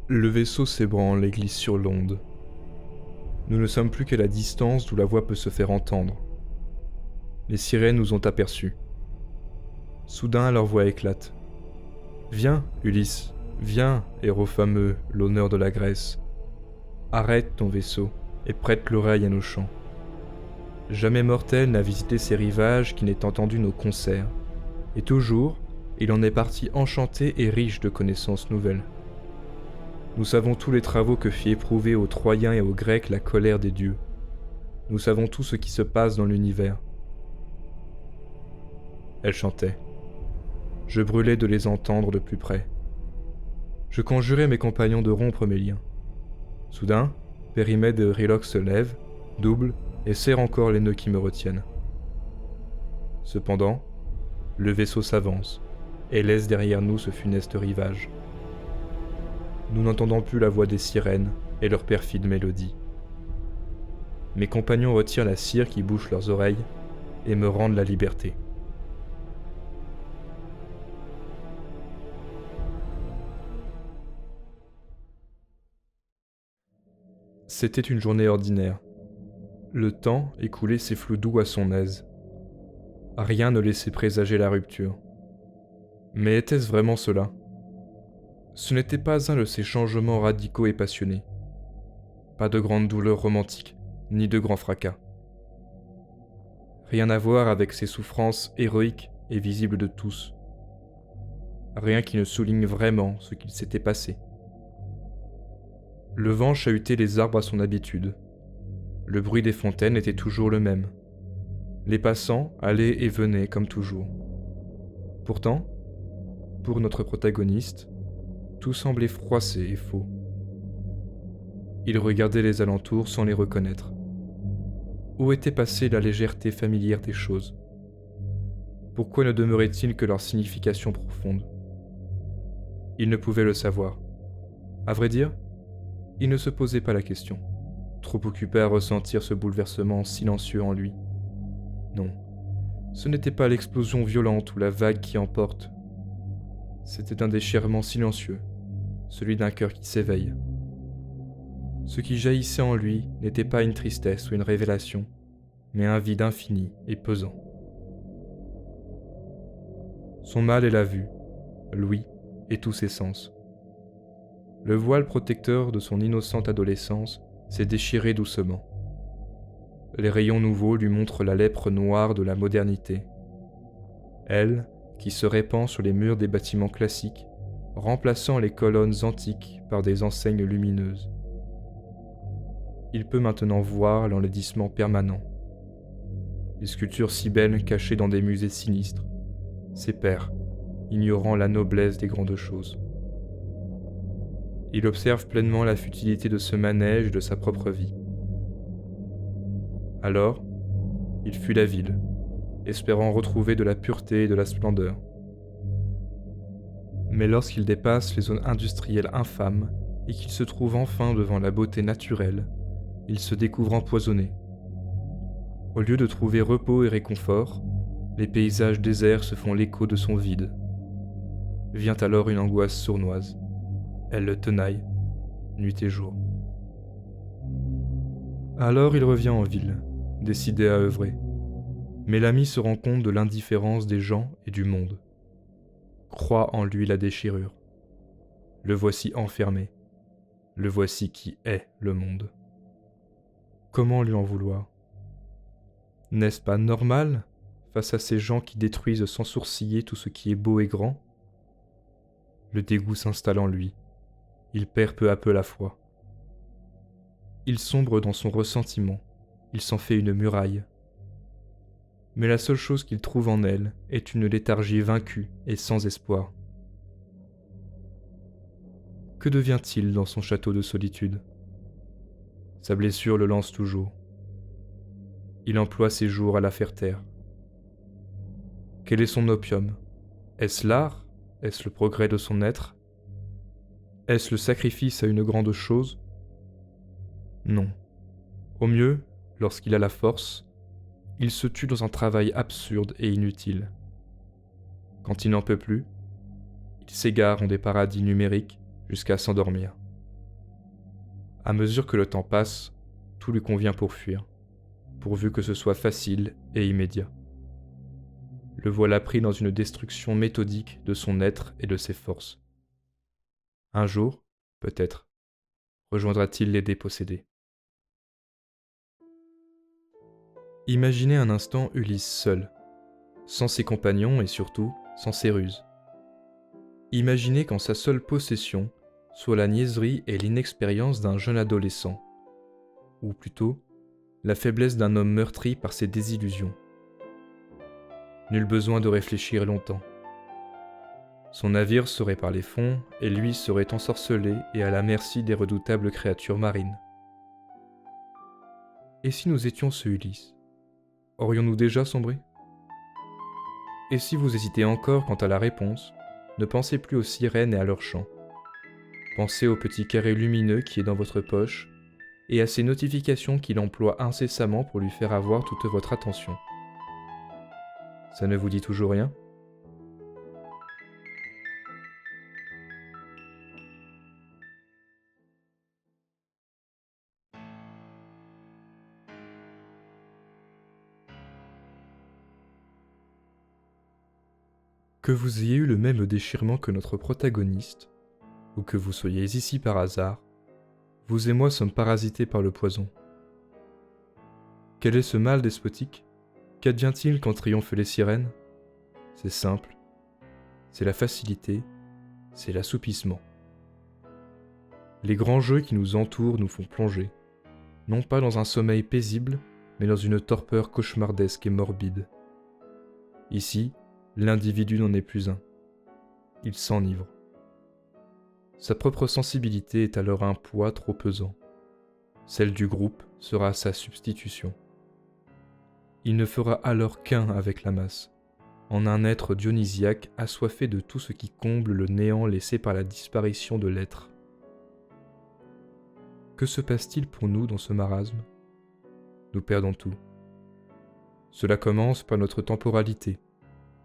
Le vaisseau s'ébranle et glisse sur l'onde. Nous ne sommes plus qu'à la distance d'où la voix peut se faire entendre. Les sirènes nous ont aperçus. Soudain, leur voix éclate. « Viens, Ulysse, viens, héros fameux, l'honneur de la Grèce. Arrête ton vaisseau et prête l'oreille à nos chants. Jamais mortel n'a visité ces rivages qui n'ait entendu nos concerts, et toujours, il en est parti enchanté et riche de connaissances nouvelles. Nous savons tous les travaux que fit éprouver aux Troyens et aux Grecs la colère des dieux. Nous savons tout ce qui se passe dans l'univers. » Elle chantait. Je brûlais de les entendre de plus près. Je conjurais mes compagnons de rompre mes liens. Soudain, Périmède et Euryloque se lèvent, doublent et serrent encore les nœuds qui me retiennent. Cependant, le vaisseau s'avance et laisse derrière nous ce funeste rivage. Nous n'entendons plus la voix des sirènes et leur perfide mélodie. Mes compagnons retirent la cire qui bouche leurs oreilles et me rendent la liberté. C'était une journée ordinaire. Le temps écoulé s'effloue doux à son aise. Rien ne laissait présager la rupture. Mais était-ce vraiment cela ? Ce n'était pas un de ces changements radicaux et passionnés. Pas de grande douleur romantique, ni de grands fracas. Rien à voir avec ces souffrances héroïques et visibles de tous. Rien qui ne souligne vraiment ce qu'il s'était passé. Le vent chahutait les arbres à son habitude. Le bruit des fontaines était toujours le même. Les passants allaient et venaient comme toujours. Pourtant, pour notre protagoniste, tout semblait froissé et faux. Il regardait les alentours sans les reconnaître. Où était passée la légèreté familière des choses ? Pourquoi ne demeurait-il que leur signification profonde ? Il ne pouvait le savoir. À vrai dire, il ne se posait pas la question, trop occupé à ressentir ce bouleversement silencieux en lui. Non, ce n'était pas l'explosion violente ou la vague qui emporte. C'était un déchirement silencieux, celui d'un cœur qui s'éveille. Ce qui jaillissait en lui n'était pas une tristesse ou une révélation, mais un vide infini et pesant. Son mal est la vue, l'ouïe et tous ses sens. Le voile protecteur de son innocente adolescence s'est déchiré doucement. Les rayons nouveaux lui montrent la lèpre noire de la modernité. Elle, qui se répand sur les murs des bâtiments classiques, remplaçant les colonnes antiques par des enseignes lumineuses. Il peut maintenant voir l'enlaidissement permanent. Les sculptures si belles cachées dans des musées sinistres, ses pairs, ignorant la noblesse des grandes choses. Il observe pleinement la futilité de ce manège et de sa propre vie. Alors, il fuit la ville, espérant retrouver de la pureté et de la splendeur. Mais lorsqu'il dépasse les zones industrielles infâmes et qu'il se trouve enfin devant la beauté naturelle, il se découvre empoisonné. Au lieu de trouver repos et réconfort, les paysages déserts se font l'écho de son vide. Vient alors une angoisse sournoise. Elle le tenaille, nuit et jour. Alors il revient en ville, décidé à œuvrer. Mais l'ami se rend compte de l'indifférence des gens et du monde. Croit en lui la déchirure. Le voici enfermé. Le voici qui est le monde. Comment lui en vouloir ? N'est-ce pas normal, face à ces gens qui détruisent sans sourciller tout ce qui est beau et grand ? Le dégoût s'installe en lui. Il perd peu à peu la foi. Il sombre dans son ressentiment, il s'en fait une muraille. Mais la seule chose qu'il trouve en elle est une léthargie vaincue et sans espoir. Que devient-il dans son château de solitude ? Sa blessure le lance toujours. Il emploie ses jours à la faire taire. Quel est son opium ? Est-ce l'art ? Est-ce le progrès de son être ? Est-ce le sacrifice à une grande chose ? Non. Au mieux, lorsqu'il a la force, il se tue dans un travail absurde et inutile. Quand il n'en peut plus, il s'égare en des paradis numériques jusqu'à s'endormir. À mesure que le temps passe, tout lui convient pour fuir, pourvu que ce soit facile et immédiat. Le voilà pris dans une destruction méthodique de son être et de ses forces. Un jour, peut-être, rejoindra-t-il les dépossédés. Imaginez un instant Ulysse seul, sans ses compagnons et surtout sans ses ruses. Imaginez qu'en sa seule possession soit la niaiserie et l'inexpérience d'un jeune adolescent, ou plutôt la faiblesse d'un homme meurtri par ses désillusions. Nul besoin de réfléchir longtemps. Son navire serait par les fonds et lui serait ensorcelé et à la merci des redoutables créatures marines. Et si nous étions ce Ulysse, aurions-nous déjà sombré ? Et si vous hésitez encore quant à la réponse, ne pensez plus aux sirènes et à leurs chants. Pensez au petit carré lumineux qui est dans votre poche et à ces notifications qu'il emploie incessamment pour lui faire avoir toute votre attention. Ça ne vous dit toujours rien ? Que vous ayez eu le même déchirement que notre protagoniste, ou que vous soyez ici par hasard, vous et moi sommes parasités par le poison. Quel est ce mal despotique ? Qu'advient-il quand triomphent les sirènes ? C'est simple, c'est la facilité, c'est l'assoupissement. Les grands jeux qui nous entourent nous font plonger, non pas dans un sommeil paisible, mais dans une torpeur cauchemardesque et morbide. Ici, l'individu n'en est plus un. Il s'enivre. Sa propre sensibilité est alors un poids trop pesant. Celle du groupe sera sa substitution. Il ne fera alors qu'un avec la masse, en un être dionysiaque assoiffé de tout ce qui comble le néant laissé par la disparition de l'être. Que se passe-t-il pour nous dans ce marasme ? Nous perdons tout. Cela commence par notre temporalité.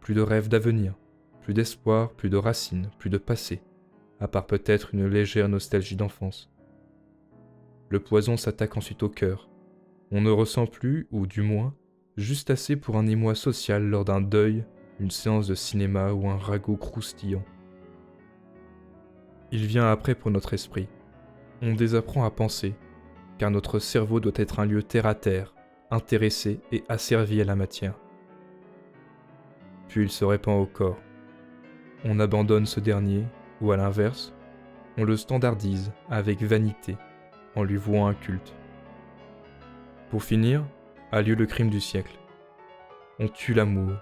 Plus de rêves d'avenir, plus d'espoir, plus de racines, plus de passé, à part peut-être une légère nostalgie d'enfance. Le poison s'attaque ensuite au cœur. On ne ressent plus, ou du moins, juste assez pour un émoi social lors d'un deuil, une séance de cinéma ou un ragoût croustillant. Il vient après pour notre esprit. On désapprend à penser, car notre cerveau doit être un lieu terre-à-terre, intéressé et asservi à la matière. Puis il se répand au corps. On abandonne ce dernier, ou à l'inverse, on le standardise avec vanité, en lui vouant un culte. Pour finir, a lieu le crime du siècle. On tue l'amour.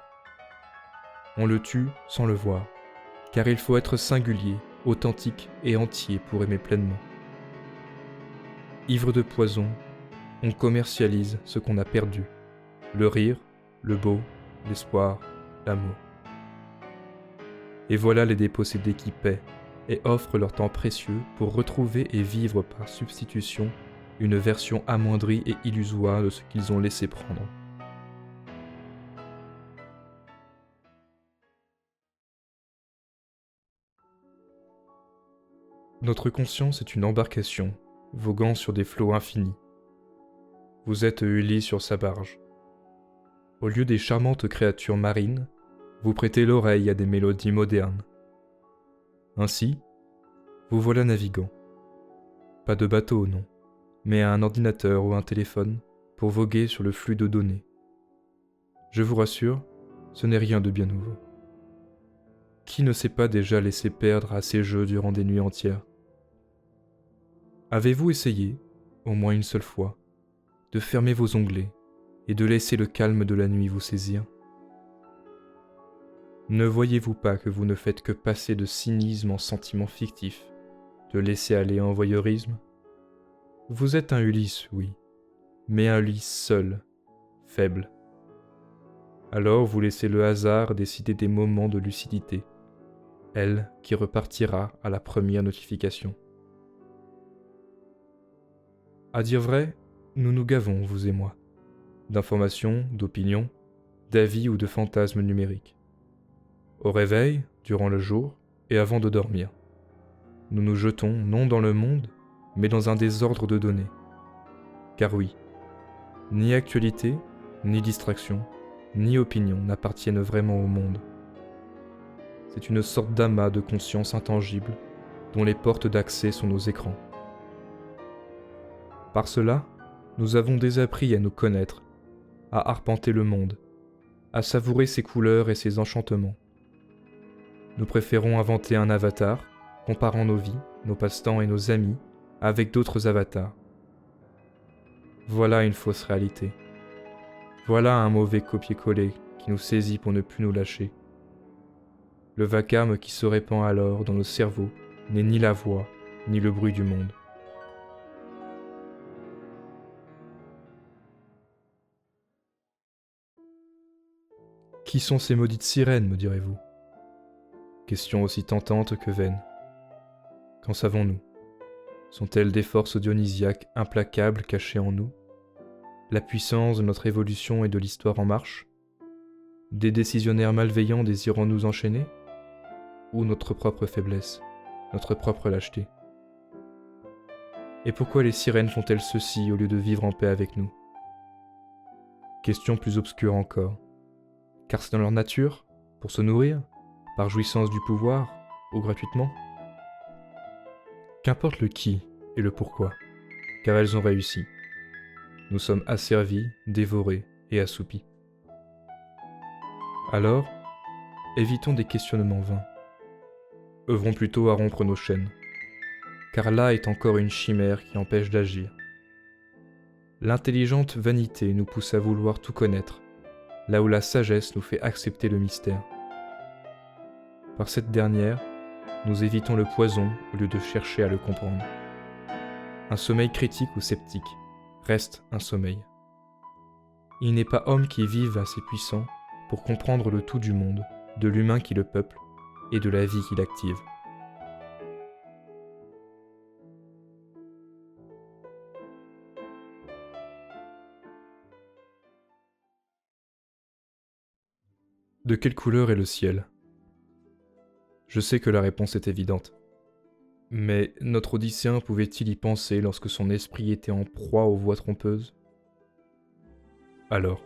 On le tue sans le voir, car il faut être singulier, authentique et entier pour aimer pleinement. Ivre de poison, on commercialise ce qu'on a perdu, le rire, le beau, l'espoir, l'amour. Et voilà les dépossédés qui paient et offrent leur temps précieux pour retrouver et vivre par substitution une version amoindrie et illusoire de ce qu'ils ont laissé prendre. Notre conscience est une embarcation, voguant sur des flots infinis. Vous êtes Ulysse sur sa barge. Au lieu des charmantes créatures marines, vous prêtez l'oreille à des mélodies modernes. Ainsi, vous voilà navigant. Pas de bateau, non, mais un ordinateur ou un téléphone pour voguer sur le flux de données. Je vous rassure, ce n'est rien de bien nouveau. Qui ne s'est pas déjà laissé perdre à ces jeux durant des nuits entières ? Avez-vous essayé, au moins une seule fois, de fermer vos onglets et de laisser le calme de la nuit vous saisir ? Ne voyez-vous pas que vous ne faites que passer de cynisme en sentiment fictif, de laisser aller en voyeurisme ? Vous êtes un Ulysse, oui, mais un Ulysse seul, faible. Alors vous laissez le hasard décider des moments de lucidité, elle qui repartira à la première notification. À dire vrai, nous nous gavons, vous et moi, d'informations, d'opinions, d'avis ou de fantasmes numériques. Au réveil, durant le jour et avant de dormir, nous nous jetons non dans le monde, mais dans un désordre de données. Car oui, ni actualité, ni distraction, ni opinion n'appartiennent vraiment au monde. C'est une sorte d'amas de conscience intangible dont les portes d'accès sont nos écrans. Par cela, nous avons désappris à nous connaître, à arpenter le monde, à savourer ses couleurs et ses enchantements. Nous préférons inventer un avatar, comparant nos vies, nos passe-temps et nos amis avec d'autres avatars. Voilà une fausse réalité. Voilà un mauvais copier-coller qui nous saisit pour ne plus nous lâcher. Le vacarme qui se répand alors dans nos cerveaux n'est ni la voix, ni le bruit du monde. Qui sont ces maudites sirènes, me direz-vous? Question aussi tentante que vaine. Qu'en savons-nous? Sont-elles des forces dionysiaques implacables cachées en nous? La puissance de notre évolution et de l'histoire en marche? Des décisionnaires malveillants désirant nous enchaîner? Ou notre propre faiblesse, notre propre lâcheté? Et pourquoi les sirènes font-elles ceci au lieu de vivre en paix avec nous? Question plus obscure encore. Car c'est dans leur nature, pour se nourrir, par jouissance du pouvoir, ou gratuitement? Qu'importe le qui et le pourquoi, car elles ont réussi. Nous sommes asservis, dévorés et assoupis. Alors, évitons des questionnements vains. Œuvrons plutôt à rompre nos chaînes, car là est encore une chimère qui empêche d'agir. L'intelligente vanité nous pousse à vouloir tout connaître, là où la sagesse nous fait accepter le mystère. Par cette dernière, nous évitons le poison au lieu de chercher à le comprendre. Un sommeil critique ou sceptique reste un sommeil. Il n'est pas homme qui vive assez puissant pour comprendre le tout du monde, de l'humain qui le peuple et de la vie qui l'active. De quelle couleur est le ciel? Je sais que la réponse est évidente. Mais notre Odysséen pouvait-il y penser lorsque son esprit était en proie aux voix trompeuses? Alors,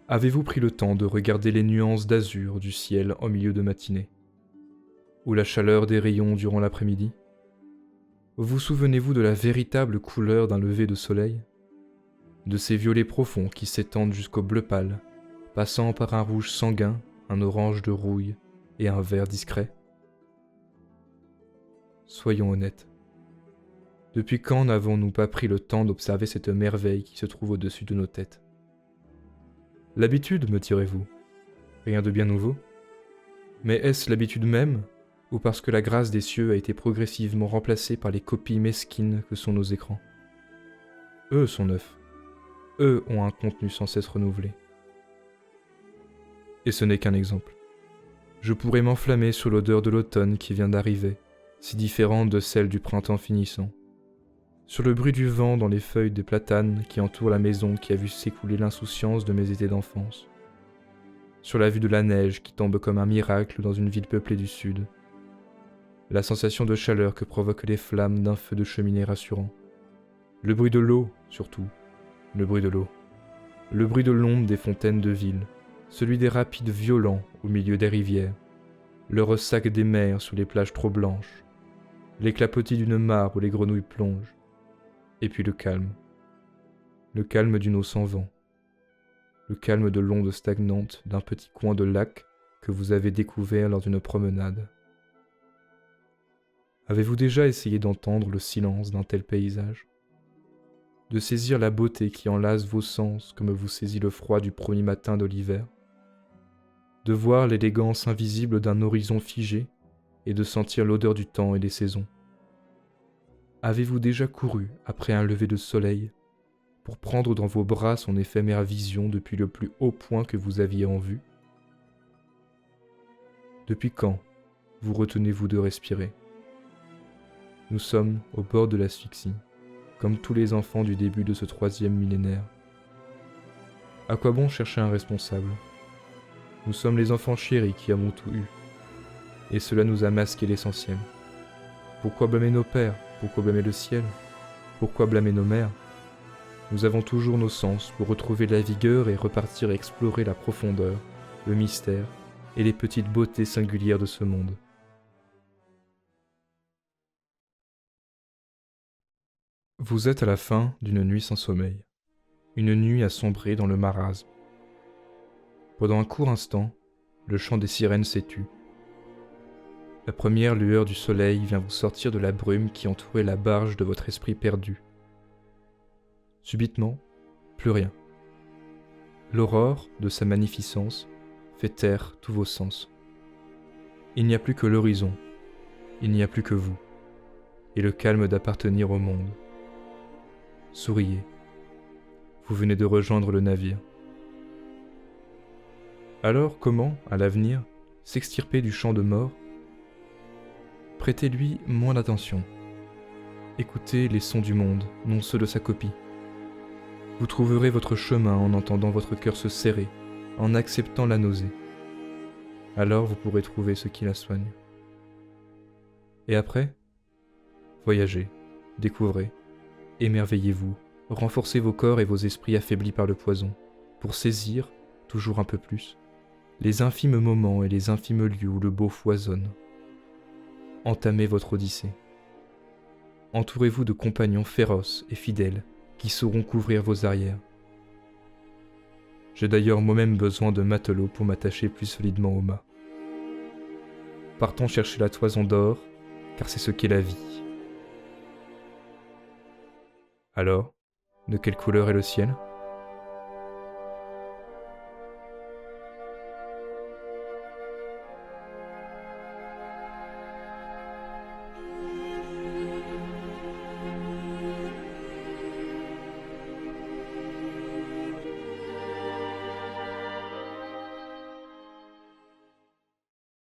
avez-vous pris le temps de regarder les nuances d'azur du ciel en milieu de matinée? Ou la chaleur des rayons durant l'après-midi? Vous souvenez-vous de la véritable couleur d'un lever de soleil? De ces violets profonds qui s'étendent jusqu'au bleu pâle, passant par un rouge sanguin, un orange de rouille et un vert discret? Soyons honnêtes. Depuis quand n'avons-nous pas pris le temps d'observer cette merveille qui se trouve au-dessus de nos têtes? L'habitude, me direz-vous? Rien de bien nouveau? Mais est-ce l'habitude même, ou parce que la grâce des cieux a été progressivement remplacée par les copies mesquines que sont nos écrans? Eux sont neufs. Eux ont un contenu sans cesse renouvelé. Et ce n'est qu'un exemple. Je pourrais m'enflammer sur l'odeur de l'automne qui vient d'arriver, si différente de celle du printemps finissant. Sur le bruit du vent dans les feuilles des platanes qui entourent la maison qui a vu s'écouler l'insouciance de mes étés d'enfance. Sur la vue de la neige qui tombe comme un miracle dans une ville peuplée du sud. La sensation de chaleur que provoquent les flammes d'un feu de cheminée rassurant. Le bruit de l'eau, surtout. Le bruit de l'eau. Le bruit de l'ombre des fontaines de ville. Celui des rapides violents au milieu des rivières. Le ressac des mers sur les plages trop blanches. Les clapotis d'une mare où les grenouilles plongent. Et puis le calme. Le calme d'une eau sans vent. Le calme de l'onde stagnante d'un petit coin de lac que vous avez découvert lors d'une promenade. Avez-vous déjà essayé d'entendre le silence d'un tel paysage? De saisir la beauté qui enlace vos sens comme vous saisit le froid du premier matin de l'hiver? De voir l'élégance invisible d'un horizon figé et de sentir l'odeur du temps et des saisons? Avez-vous déjà couru après un lever de soleil pour prendre dans vos bras son éphémère vision depuis le plus haut point que vous aviez en vue? Depuis quand vous retenez-vous de respirer? Nous sommes au bord de l'asphyxie, comme tous les enfants du début de ce 3e millénaire. À quoi bon chercher un responsable? Nous sommes les enfants chéris qui avons tout eu, et cela nous a masqué l'essentiel. Pourquoi blâmer nos pères Pourquoi blâmer le ciel? Pourquoi blâmer nos mères? Nous avons toujours nos sens pour retrouver la vigueur et repartir explorer la profondeur, le mystère et les petites beautés singulières de ce monde. Vous êtes à la fin d'une nuit sans sommeil, une nuit à sombrer dans le marasme. Pendant un court instant, le chant des sirènes s'étue. La première lueur du soleil vient vous sortir de la brume qui entourait la barge de votre esprit perdu. Subitement, plus rien. L'aurore, de sa magnificence, fait taire tous vos sens. Il n'y a plus que l'horizon, il n'y a plus que vous, et le calme d'appartenir au monde. Souriez, vous venez de rejoindre le navire. Alors comment, à l'avenir, s'extirper du champ de mort? Prêtez-lui moins d'attention. Écoutez les sons du monde, non ceux de sa copie. Vous trouverez votre chemin en entendant votre cœur se serrer, en acceptant la nausée. Alors vous pourrez trouver ce qui la soigne. Et après, voyagez, découvrez, émerveillez-vous, renforcez vos corps et vos esprits affaiblis par le poison, pour saisir, toujours un peu plus, les infimes moments et les infimes lieux où le beau foisonne. Entamez votre odyssée. Entourez-vous de compagnons féroces et fidèles qui sauront couvrir vos arrières. J'ai d'ailleurs moi-même besoin de matelots pour m'attacher plus solidement au mât. Partons chercher la toison d'or, car c'est ce qu'est la vie. Alors, de quelle couleur est le ciel ?